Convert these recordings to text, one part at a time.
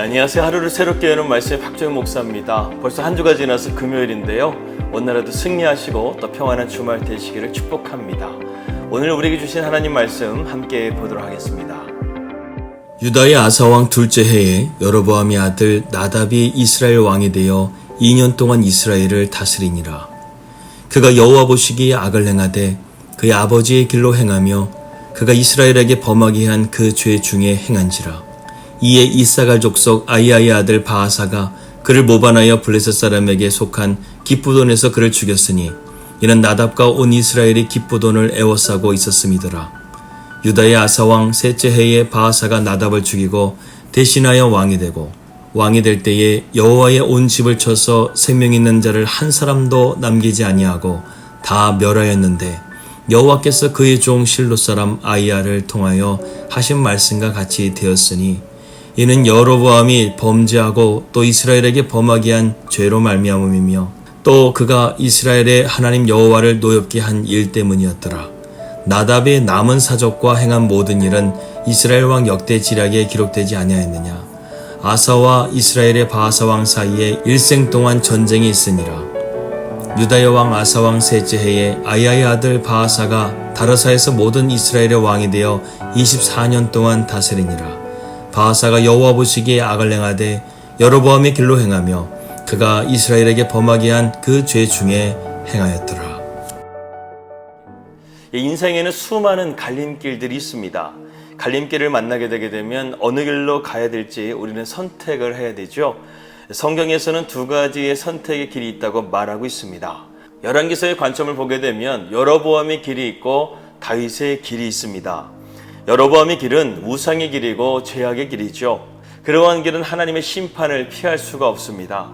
안녕하세요. 하루를 새롭게 여는 말씀의 박정현 목사입니다. 벌써 한 주가 지나서 금요일인데요. 오늘라도 승리하시고 또 평안한 주말 되시기를 축복합니다. 오늘 우리에게 주신 하나님 말씀 함께 보도록 하겠습니다. 유다의 아사왕 둘째 해에 여로보암의 아들 나답이 이스라엘 왕이 되어 2년 동안 이스라엘을 다스리니라. 그가 여호와 보시기에 악을 행하되 그의 아버지의 길로 행하며 그가 이스라엘에게 범하게 한 그 죄 중에 행한지라. 이에 이사갈 족속 아이아의 아들 바아사가 그를 모반하여 블레셋 사람에게 속한 기쁘돈에서 그를 죽였으니 이는 나답과 온 이스라엘이 기쁘돈을 애워싸고 있었음이더라. 유다의 아사왕 셋째 해에 바아사가 나답을 죽이고 대신하여 왕이 되고 왕이 될 때에 여호와의 온 집을 쳐서 생명 있는 자를 한 사람도 남기지 아니하고 다 멸하였는데 여호와께서 그의 종 실로 사람 아이야를 통하여 하신 말씀과 같이 되었으니 이는 여로보암이 범죄하고 또 이스라엘에게 범하게 한 죄로 말미암음이며 또 그가 이스라엘의 하나님 여호와를 노엽게 한 일 때문이었더라. 나답의 남은 사적과 행한 모든 일은 이스라엘 왕 역대 지략에 기록되지 아니하였느냐. 아사와 이스라엘의 바아사 왕 사이에 일생 동안 전쟁이 있으니라. 유다의 왕 아사 왕 셋째 해에 아이아의 아들 바아사가 다르사에서 모든 이스라엘의 왕이 되어 24년 동안 다스리니라. 바아사가 여호와 보시기에 악을 행하되 여로보암의 길로 행하며 그가 이스라엘에게 범하게 한 그 죄 중에 행하였더라. 인생에는 수많은 갈림길들이 있습니다. 갈림길을 만나게 되게 되면 어느 길로 가야 될지 우리는 선택을 해야 되죠. 성경에서는 두 가지의 선택의 길이 있다고 말하고 있습니다. 열왕기서의 관점을 보게 되면 여로보암의 길이 있고 다윗의 길이 있습니다. 여로보암의 길은 우상의 길이고 죄악의 길이죠. 그러한 길은 하나님의 심판을 피할 수가 없습니다.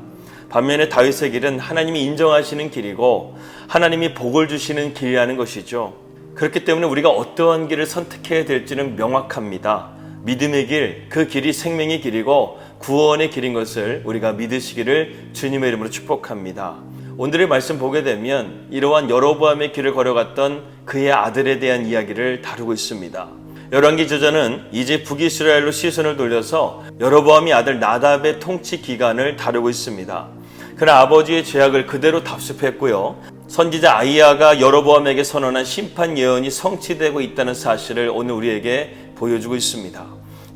반면에 다윗의 길은 하나님이 인정하시는 길이고 하나님이 복을 주시는 길이라는 것이죠. 그렇기 때문에 우리가 어떠한 길을 선택해야 될지는 명확합니다. 믿음의 길, 그 길이 생명의 길이고 구원의 길인 것을 우리가 믿으시기를 주님의 이름으로 축복합니다. 오늘의 말씀 보게 되면 이러한 여로보암의 길을 걸어갔던 그의 아들에 대한 이야기를 다루고 있습니다. 열왕기 저자는 이제 북이스라엘로 시선을 돌려서 여로보암의 아들 나답의 통치 기간을 다루고 있습니다. 그러나 아버지의 죄악을 그대로 답습했고요. 선지자 아이야가 여로보암에게 선언한 심판 예언이 성취되고 있다는 사실을 오늘 우리에게 보여주고 있습니다.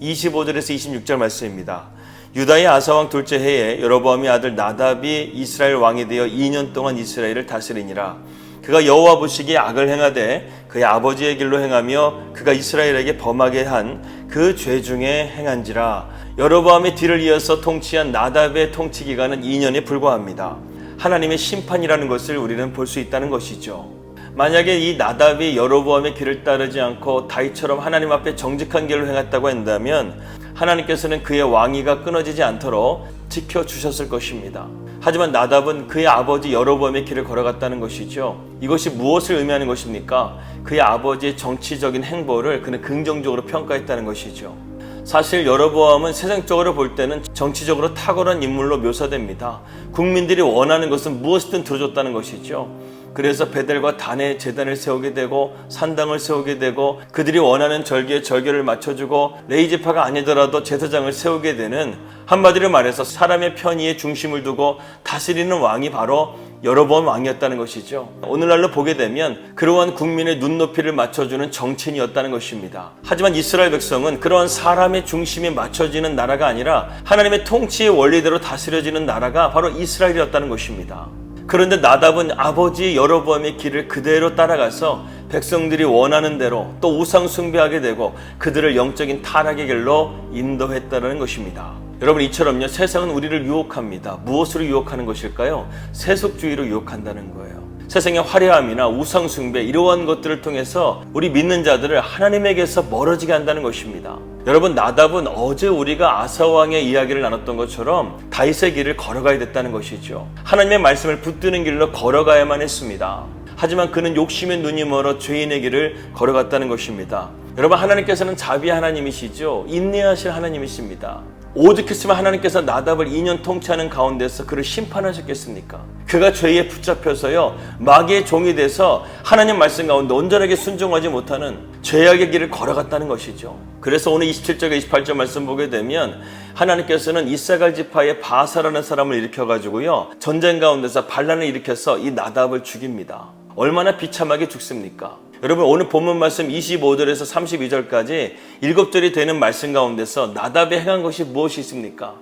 25절에서 26절 말씀입니다. 유다의 아사왕 둘째 해에 여로보암의 아들 나답이 이스라엘 왕이 되어 2년 동안 이스라엘을 다스리니라. 그가 여호와 보시기에 악을 행하되 그의 아버지의 길로 행하며 그가 이스라엘에게 범하게 한 그 죄 중에 행한지라. 여로보암의 뒤를 이어서 통치한 나답의 통치 기간은 2년에 불과합니다. 하나님의 심판이라는 것을 우리는 볼 수 있다는 것이죠. 만약에 이 나답이 여로보암의 길을 따르지 않고 다윗처럼 하나님 앞에 정직한 길로 행했다고 한다면 하나님께서는 그의 왕위가 끊어지지 않도록 지켜주셨을 것입니다. 하지만 나답은 그의 아버지 여로보암의 길을 걸어갔다는 것이죠. 이것이 무엇을 의미하는 것입니까? 그의 아버지의 정치적인 행보를 그는 긍정적으로 평가했다는 것이죠. 사실 여로보암은 세상적으로 볼 때는 정치적으로 탁월한 인물로 묘사됩니다. 국민들이 원하는 것은 무엇이든 들어줬다는 것이죠. 그래서 베델과 단에 제단을 세우게 되고 산당을 세우게 되고 그들이 원하는 절기에 절개를 맞춰주고 레위지파가 아니더라도 제사장을 세우게 되는, 한마디로 말해서 사람의 편의에 중심을 두고 다스리는 왕이 바로 여로보암 왕이었다는 것이죠. 오늘날로 보게 되면 그러한 국민의 눈높이를 맞춰주는 정치인이었다는 것입니다. 하지만 이스라엘 백성은 그러한 사람의 중심에 맞춰지는 나라가 아니라 하나님의 통치의 원리대로 다스려지는 나라가 바로 이스라엘이었다는 것입니다. 그런데 나답은 아버지 여로보암의 길을 그대로 따라가서 백성들이 원하는 대로 또 우상 숭배하게 되고 그들을 영적인 타락의 길로 인도했다는 것입니다. 여러분, 이처럼요, 세상은 우리를 유혹합니다. 무엇으로 유혹하는 것일까요? 세속주의로 유혹한다는 거예요. 세상의 화려함이나 우상 숭배, 이러한 것들을 통해서 우리 믿는 자들을 하나님에게서 멀어지게 한다는 것입니다. 여러분, 나답은 어제 우리가 아사왕의 이야기를 나눴던 것처럼 다윗의 길을 걸어가야 됐다는 것이죠. 하나님의 말씀을 붙드는 길로 걸어가야만 했습니다. 하지만 그는 욕심의 눈이 멀어 죄인의 길을 걸어갔다는 것입니다. 여러분, 하나님께서는 자비 하나님이시죠. 인내하실 하나님이십니다. 오죽했으면 하나님께서 나답을 2년 통치하는 가운데서 그를 심판하셨겠습니까? 그가 죄에 붙잡혀서요 마귀의 종이 돼서 하나님 말씀 가운데 온전하게 순종하지 못하는 죄악의 길을 걸어갔다는 것이죠. 그래서 오늘 27절 28절 말씀 보게 되면 하나님께서는 이사갈 지파의 바사라는 사람을 일으켜가지고요 전쟁 가운데서 반란을 일으켜서 이 나답을 죽입니다. 얼마나 비참하게 죽습니까? 여러분 오늘 본문 말씀 25절에서 32절까지 7절이 되는 말씀 가운데서 나답이 행한 것이 무엇이 있습니까?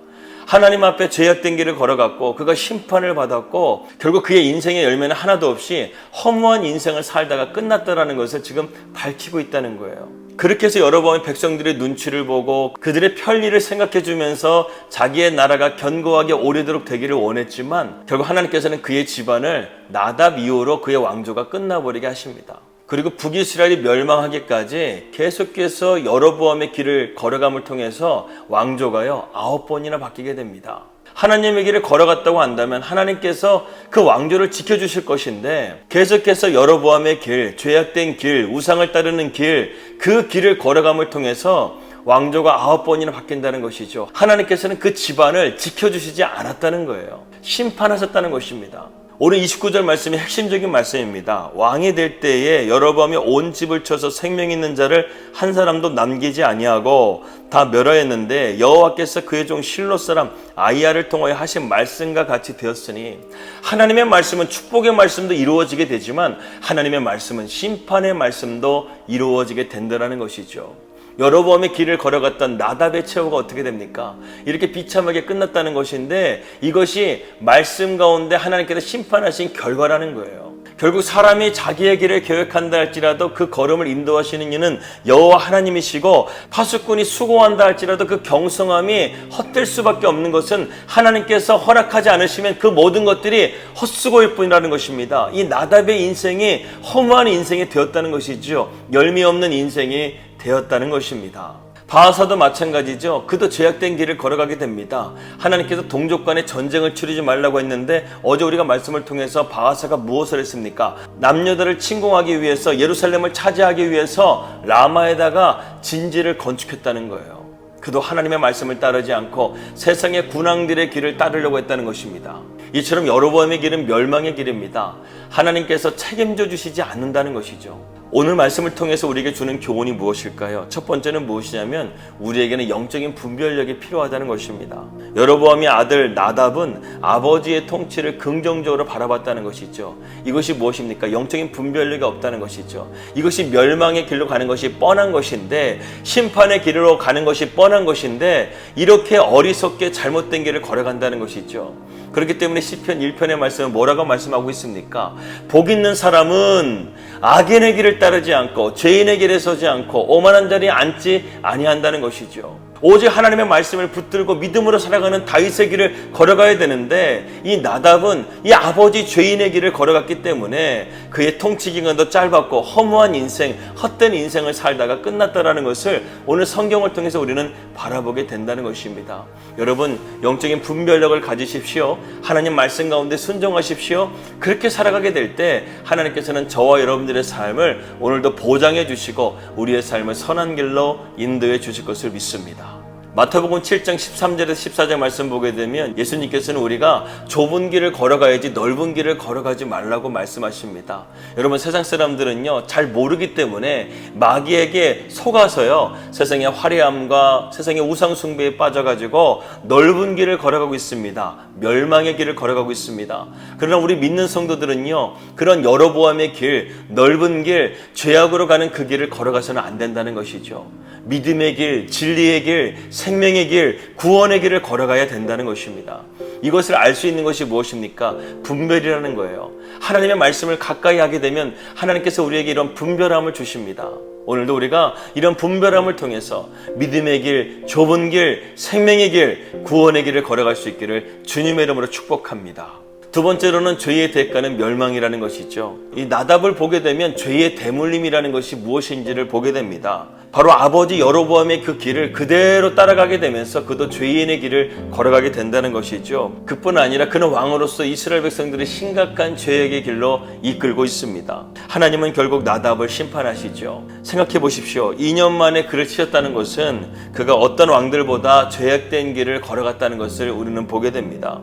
하나님 앞에 죄악된 길을 걸어갔고 그가 심판을 받았고 결국 그의 인생의 열매는 하나도 없이 허무한 인생을 살다가 끝났다라는 것을 지금 밝히고 있다는 거예요. 그렇게 해서 여러번의 백성들의 눈치를 보고 그들의 편리를 생각해 주면서 자기의 나라가 견고하게 오래도록 되기를 원했지만 결국 하나님께서는 그의 집안을 나답 이후로 그의 왕조가 끝나버리게 하십니다. 그리고 북이스라엘이 멸망하기까지 계속해서 여로보암의 길을 걸어감을 통해서 왕조가요 9번이나 바뀌게 됩니다. 하나님의 길을 걸어갔다고 한다면 하나님께서 그 왕조를 지켜주실 것인데 계속해서 여로보암의 길, 죄악된 길, 우상을 따르는 길, 그 길을 걸어감을 통해서 왕조가 9번이나 바뀐다는 것이죠. 하나님께서는 그 집안을 지켜주시지 않았다는 거예요. 심판하셨다는 것입니다. 오늘 29절 말씀이 핵심적인 말씀입니다. 왕이 될 때에 여로보암이 온 집을 쳐서 생명 있는 자를 한 사람도 남기지 아니하고 다 멸하였는데 여호와께서 그의 종 실로 사람 아이야를 통하여 하신 말씀과 같이 되었으니 하나님의 말씀은 축복의 말씀도 이루어지게 되지만 하나님의 말씀은 심판의 말씀도 이루어지게 된다는 것이죠. 여로보암의 길을 걸어갔던 나답의 최후가 어떻게 됩니까? 이렇게 비참하게 끝났다는 것인데 이것이 말씀 가운데 하나님께서 심판하신 결과라는 거예요. 결국 사람이 자기의 길을 계획한다 할지라도 그 걸음을 인도하시는 이는 여호와 하나님이시고 파수꾼이 수고한다 할지라도 그 경성함이 헛될 수밖에 없는 것은 하나님께서 허락하지 않으시면 그 모든 것들이 헛수고일 뿐이라는 것입니다. 이 나답의 인생이 허무한 인생이 되었다는 것이죠. 열미 없는 인생이 되었다는 것입니다. 바하사도 마찬가지죠. 그도 죄악된 길을 걸어가게 됩니다. 하나님께서 동족 간의 전쟁을 치르지 말라고 했는데 어제 우리가 말씀을 통해서 바하사가 무엇을 했습니까? 남녀들을 침공하기 위해서 예루살렘을 차지하기 위해서 라마에다가 진지를 건축했다는 거예요. 그도 하나님의 말씀을 따르지 않고 세상의 군왕들의 길을 따르려고 했다는 것입니다. 이처럼 여로보암의 길은 멸망의 길입니다. 하나님께서 책임져 주시지 않는다는 것이죠. 오늘 말씀을 통해서 우리에게 주는 교훈이 무엇일까요? 첫 번째는 무엇이냐면 우리에게는 영적인 분별력이 필요하다는 것입니다. 여로보암의 아들 나답은 아버지의 통치를 긍정적으로 바라봤다는 것이죠. 이것이 무엇입니까? 영적인 분별력이 없다는 것이죠. 이것이 멸망의 길로 가는 것이 뻔한 것인데 심판의 길로 가는 것이 뻔한 것인데 이렇게 어리석게 잘못된 길을 걸어간다는 것이죠. 그렇기 때문에 시편 1편의 말씀은 뭐라고 말씀하고 있습니까? 복 있는 사람은 악인의 길을 따르지 않고 죄인의 길에 서지 않고 오만한 자리에 앉지 아니한다는 것이죠. 오직 하나님의 말씀을 붙들고 믿음으로 살아가는 다윗의 길을 걸어가야 되는데 이 나답은 이 아버지 죄인의 길을 걸어갔기 때문에 그의 통치 기간도 짧았고 허무한 인생, 헛된 인생을 살다가 끝났다라는 것을 오늘 성경을 통해서 우리는 바라보게 된다는 것입니다. 여러분 영적인 분별력을 가지십시오. 하나님 말씀 가운데 순종하십시오. 그렇게 살아가게 될 때 하나님께서는 저와 여러분들의 삶을 오늘도 보장해 주시고 우리의 삶을 선한 길로 인도해 주실 것을 믿습니다. 마태복음 7장 13절에서 14절 말씀 보게 되면 예수님께서는 우리가 좁은 길을 걸어가야지 넓은 길을 걸어가지 말라고 말씀하십니다. 여러분 세상 사람들은요 잘 모르기 때문에 마귀에게 속아서요 세상의 화려함과 세상의 우상 숭배에 빠져가지고 넓은 길을 걸어가고 있습니다. 멸망의 길을 걸어가고 있습니다. 그러나 우리 믿는 성도들은요 그런 여로보암의 길, 넓은 길, 죄악으로 가는 그 길을 걸어가서는 안 된다는 것이죠. 믿음의 길, 진리의 길, 생명의 길, 구원의 길을 걸어가야 된다는 것입니다. 이것을 알 수 있는 것이 무엇입니까? 분별이라는 거예요. 하나님의 말씀을 가까이 하게 되면 하나님께서 우리에게 이런 분별함을 주십니다. 오늘도 우리가 이런 분별함을 통해서 믿음의 길, 좁은 길, 생명의 길, 구원의 길을 걸어갈 수 있기를 주님의 이름으로 축복합니다. 두 번째로는 죄의 대가는 멸망이라는 것이죠. 이 나답을 보게 되면 죄의 대물림이라는 것이 무엇인지를 보게 됩니다. 바로 아버지 여로보암의 그 길을 그대로 따라가게 되면서 그도 죄인의 길을 걸어가게 된다는 것이죠. 그뿐 아니라 그는 왕으로서 이스라엘 백성들을 심각한 죄악의 길로 이끌고 있습니다. 하나님은 결국 나답을 심판하시죠. 생각해 보십시오. 2년 만에 그를 치셨다는 것은 그가 어떤 왕들보다 죄악된 길을 걸어갔다는 것을 우리는 보게 됩니다.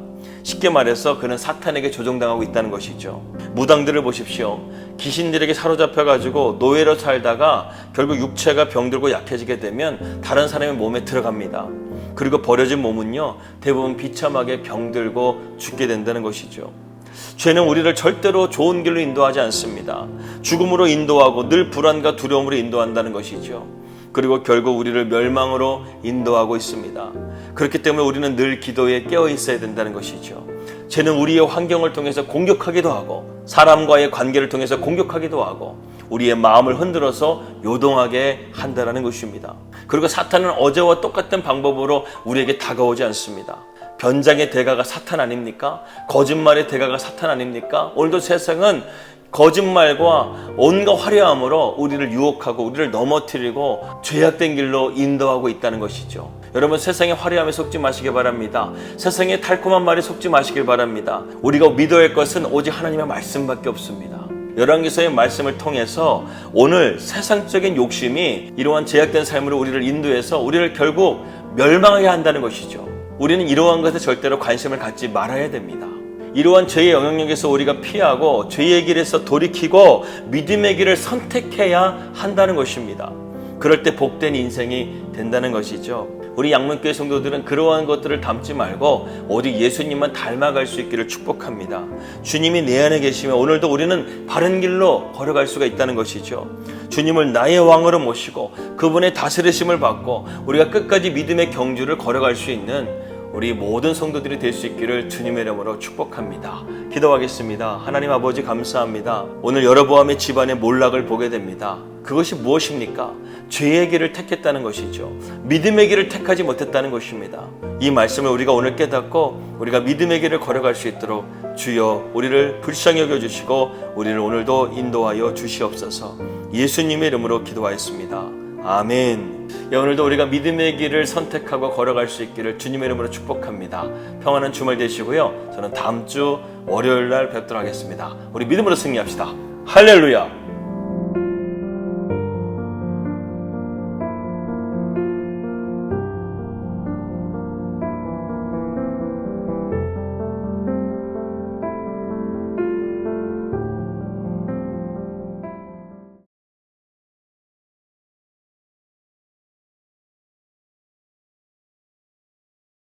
쉽게 말해서 그는 사탄에게 조종당하고 있다는 것이죠. 무당들을 보십시오. 귀신들에게 사로잡혀가지고 노예로 살다가 결국 육체가 병들고 약해지게 되면 다른 사람의 몸에 들어갑니다. 그리고 버려진 몸은요, 대부분 비참하게 병들고 죽게 된다는 것이죠. 죄는 우리를 절대로 좋은 길로 인도하지 않습니다. 죽음으로 인도하고 늘 불안과 두려움으로 인도한다는 것이죠. 그리고 결국 우리를 멸망으로 인도하고 있습니다. 그렇기 때문에 우리는 늘 기도에 깨어 있어야 된다는 것이죠. 죄는 우리의 환경을 통해서 공격하기도 하고 사람과의 관계를 통해서 공격하기도 하고 우리의 마음을 흔들어서 요동하게 한다는 것입니다. 그리고 사탄은 어제와 똑같은 방법으로 우리에게 다가오지 않습니다. 변장의 대가가 사탄 아닙니까? 거짓말의 대가가 사탄 아닙니까? 오늘도 세상은 거짓말과 온갖 화려함으로 우리를 유혹하고 우리를 넘어뜨리고 죄악된 길로 인도하고 있다는 것이죠. 여러분, 세상의 화려함에 속지 마시기 바랍니다. 세상의 달콤한 말에 속지 마시길 바랍니다. 우리가 믿어야 할 것은 오직 하나님의 말씀밖에 없습니다. 열왕기서의 말씀을 통해서 오늘 세상적인 욕심이 이러한 제약된 삶으로 우리를 인도해서 우리를 결국 멸망하게 한다는 것이죠. 우리는 이러한 것에 절대로 관심을 갖지 말아야 됩니다. 이러한 죄의 영향력에서 우리가 피하고 죄의 길에서 돌이키고 믿음의 길을 선택해야 한다는 것입니다. 그럴 때 복된 인생이 된다는 것이죠. 우리 양문교회 성도들은 그러한 것들을 담지 말고 오직 예수님만 닮아갈 수 있기를 축복합니다. 주님이 내 안에 계시면 오늘도 우리는 바른 길로 걸어갈 수가 있다는 것이죠. 주님을 나의 왕으로 모시고 그분의 다스리심을 받고 우리가 끝까지 믿음의 경주를 걸어갈 수 있는 우리 모든 성도들이 될 수 있기를 주님의 이름으로 축복합니다. 기도하겠습니다. 하나님 아버지, 감사합니다. 오늘 여로보암의 집안의 몰락을 보게 됩니다. 그것이 무엇입니까? 죄의 길을 택했다는 것이죠. 믿음의 길을 택하지 못했다는 것입니다. 이 말씀을 우리가 오늘 깨닫고 우리가 믿음의 길을 걸어갈 수 있도록 주여 우리를 불쌍히 여겨주시고 우리를 오늘도 인도하여 주시옵소서. 예수님의 이름으로 기도하였습니다. 아멘. 오늘도 우리가 믿음의 길을 선택하고 걸어갈 수 있기를 주님의 이름으로 축복합니다. 평안한 주말 되시고요. 저는 다음 주 월요일 날 뵙도록 하겠습니다. 우리 믿음으로 승리합시다. 할렐루야.